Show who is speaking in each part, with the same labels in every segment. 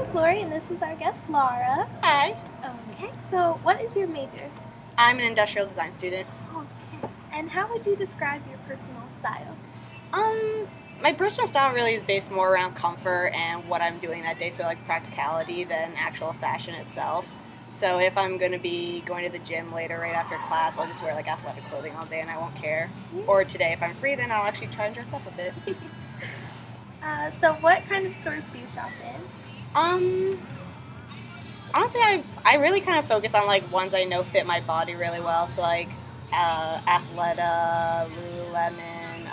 Speaker 1: is Lori, and this is our guest, Laura.
Speaker 2: Hi.
Speaker 1: Okay, so what is your major?
Speaker 2: I'm an industrial design student.
Speaker 1: Okay. And how would you describe your personal style?
Speaker 2: My personal style really is based more around comfort and what I'm doing that day, so like practicality than actual fashion itself. So if I'm going to be going to the gym later right after class, I'll just wear like athletic clothing all day and I won't care.
Speaker 1: Yeah.
Speaker 2: Or today, if I'm free, then I'll actually try and dress up a bit.
Speaker 1: So what kind of stores do you shop in?
Speaker 2: Honestly, I really kind of focus on like ones I know fit my body really well. So like Athleta, Lululemon,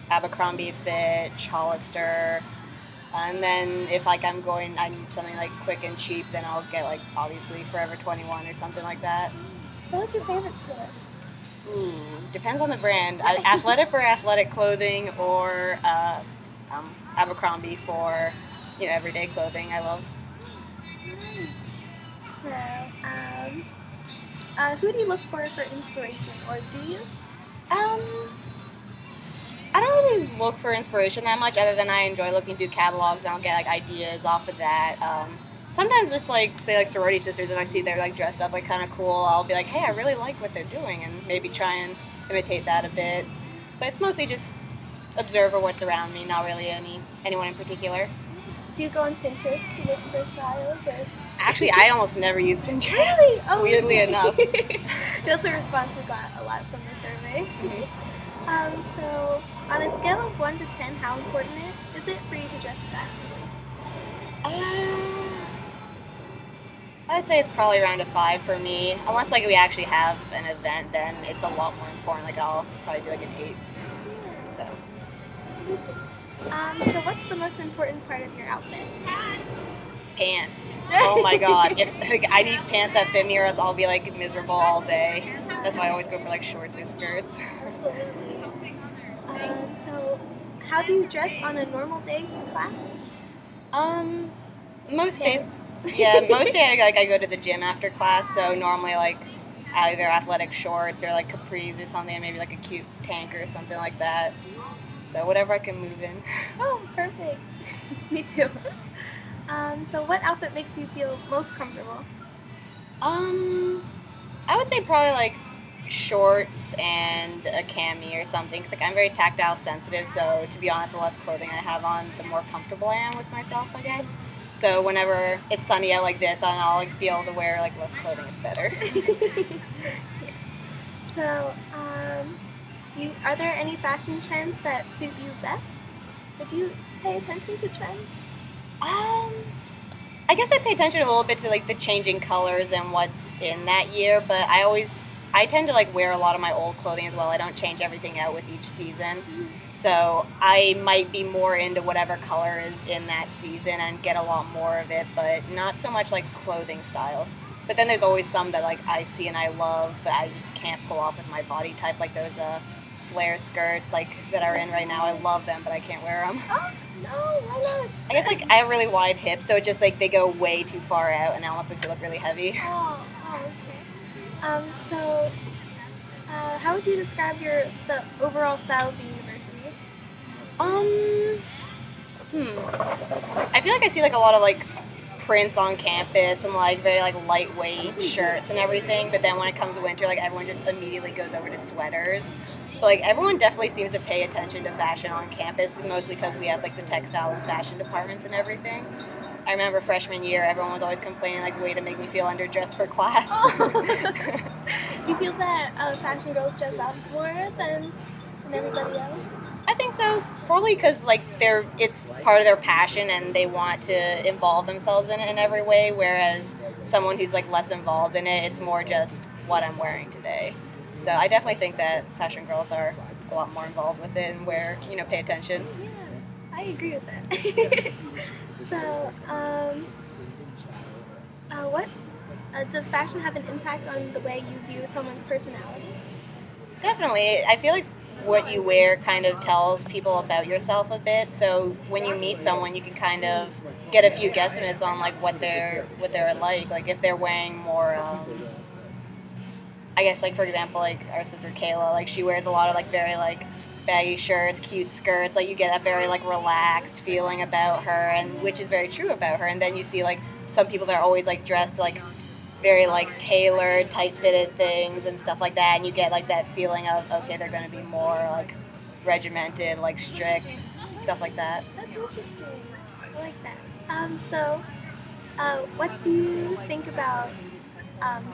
Speaker 2: Abercrombie Fitch, Hollister. And then if like I need something like quick and cheap, then I'll get like obviously Forever 21 or something like that.
Speaker 1: So what's your favorite store?
Speaker 2: Ooh, depends on the brand. Athleta for athletic clothing, or Abercrombie for everyday clothing. I love.
Speaker 1: Nice. So, who do you look for inspiration, or do you?
Speaker 2: I don't really look for inspiration that much, other than I enjoy looking through catalogs and I'll get like ideas off of that. Sometimes just like say like sorority sisters, if I see they're like dressed up like kind of cool, I'll be like, hey, I really like what they're doing, and maybe try and imitate that a bit. But it's mostly just observe what's around me, not really anyone in particular.
Speaker 1: Do you go on Pinterest to look for styles? Or?
Speaker 2: Actually, I almost never use Pinterest.
Speaker 1: Really? Oh,
Speaker 2: weirdly enough.
Speaker 1: That's a response we got a lot from the survey.
Speaker 2: Mm-hmm.
Speaker 1: So, on a scale of 1 to 10, how important is it for you to dress fashionably?
Speaker 2: I'd say it's probably around a 5 for me. Unless like we actually have an event, then it's a lot more important. Like I'll probably do like an 8.
Speaker 1: Yeah.
Speaker 2: So.
Speaker 1: So what's the most important part of your outfit?
Speaker 2: Pants. Oh my god. I need pants that fit me, or else I'll be like miserable all day. That's why I always go for like shorts or skirts.
Speaker 1: Absolutely. So how do you dress on a normal day for class?
Speaker 2: Most days. Yeah, most days I go to the gym after class, so normally like either athletic shorts or like capris or something, maybe like a cute tank or something like that. So whatever I can move in.
Speaker 1: Oh, perfect. Me too. So what outfit makes you feel most comfortable?
Speaker 2: I would say probably like shorts and a cami or something. 'Cause like I'm very tactile sensitive, so to be honest, the less clothing I have on, the more comfortable I am with myself, I guess. So whenever it's sunny out like this, and I'll like be able to wear like less clothing, it's better.
Speaker 1: So, are there any fashion trends that suit you best? Or do you pay attention to trends?
Speaker 2: I guess I pay attention a little bit to like the changing colors and what's in that year, but I tend to like wear a lot of my old clothing as well. I don't change everything out with each season. So I might be more into whatever color is in that season and get a lot more of it, but not so much like clothing styles. But then there's always some that like I see and I love, but I just can't pull off with my body type, like those flare skirts like that are in right now. I love them, but I can't wear them.
Speaker 1: Oh, no, why not?
Speaker 2: I guess like I have really wide hips, so it just like they go way too far out, and it almost makes it look really heavy.
Speaker 1: Oh, okay. So, how would you describe the overall style of the university?
Speaker 2: I feel like I see like a lot of like prints on campus and like very like lightweight shirts and everything, but then when it comes to winter, like everyone just immediately goes over to sweaters. But like everyone definitely seems to pay attention to fashion on campus, mostly because we have like the textile and fashion departments and everything. I remember freshman year, everyone was always complaining like, way to make me feel underdressed for class.
Speaker 1: Oh. Do you feel that fashion girls dress up more than everybody else?
Speaker 2: I think so. Probably because like it's part of their passion and they want to involve themselves in it in every way. Whereas someone who's like less involved in it, it's more just what I'm wearing today. So I definitely think that fashion girls are a lot more involved with it and pay attention.
Speaker 1: Yeah, I agree with that. So, what does fashion have an impact on the way you view someone's personality?
Speaker 2: Definitely. I feel like what you wear kind of tells people about yourself a bit. So when you meet someone, you can kind of get a few guesstimates on like what they're like. Like if they're wearing more, I guess like for example, like our sister Kayla, like she wears a lot of like very like baggy shirts, cute skirts, like you get that very like relaxed feeling about her, and which is very true about her. And then you see like some people that are always like dressed like very like tailored, tight-fitted things and stuff like that, and you get like that feeling of, okay, they're going to be more like regimented, like strict, stuff like that.
Speaker 1: That's interesting. I like that. So, what do you think about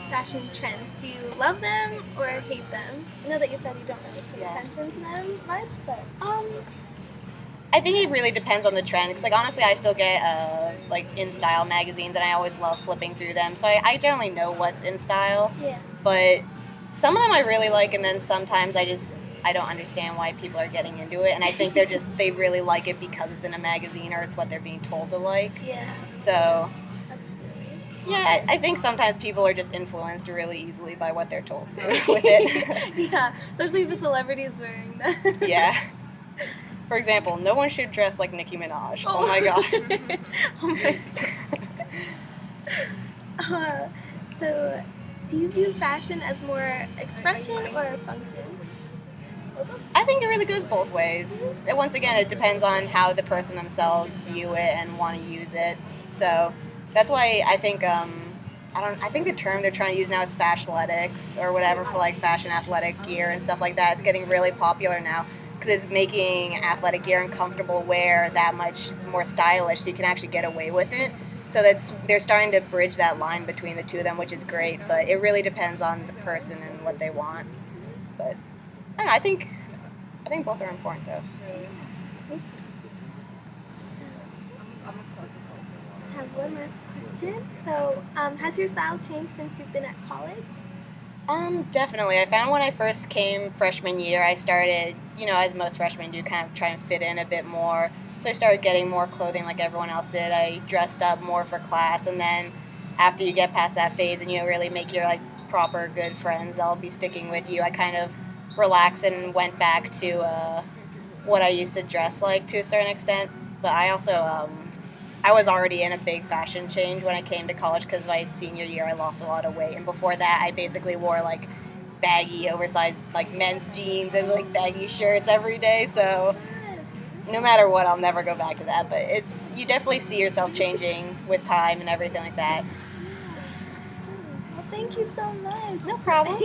Speaker 1: fashion trends? Do you love them or hate them? I know that you said you don't really pay attention to them much, but
Speaker 2: I think it really depends on the trend. Because, like, honestly, I still get like in style magazines, and I always love flipping through them. So I generally know what's in style.
Speaker 1: yeah.
Speaker 2: But some of them I really like, and then sometimes I don't understand why people are getting into it. And I think they really like it because it's in a magazine or it's what they're being told to like.
Speaker 1: Yeah.
Speaker 2: So
Speaker 1: Absolutely.
Speaker 2: yeah, I think sometimes people are just influenced really easily by what they're told to with it.
Speaker 1: Yeah, especially if a celebrity is wearing that.
Speaker 2: Yeah. For example, no one should dress like Nicki Minaj. Oh my god.
Speaker 1: Oh my god. So, do you view fashion as more expression or function?
Speaker 2: I think it really goes both ways. And once again, it depends on how the person themselves view it and want to use it. So that's why I think I think the term they're trying to use now is fashletics or whatever for like fashion athletic gear and stuff like that. It's getting really popular now because it's making athletic gear and comfortable wear that much more stylish, so you can actually get away with it. So they're starting to bridge that line between the two of them, which is great. But it really depends on the person and what they want. But I don't know, I think both are important though.
Speaker 1: Me too. So, just have one last question. So, has your style changed since you've been at college?
Speaker 2: Definitely. I found when I first came freshman year, I started, as most freshmen do, kind of try and fit in a bit more. So I started getting more clothing like everyone else did. I dressed up more for class, and then after you get past that phase and you really make your like proper good friends that'll be sticking with you, I kind of relaxed and went back to what I used to dress like to a certain extent. But I also I was already in a big fashion change when I came to college because my senior year I lost a lot of weight, and before that I basically wore like baggy, oversized like men's jeans and like baggy shirts every day. So no matter what, I'll never go back to that. But you definitely see yourself changing with time and everything like that.
Speaker 1: Well, thank you so much.
Speaker 2: No problem.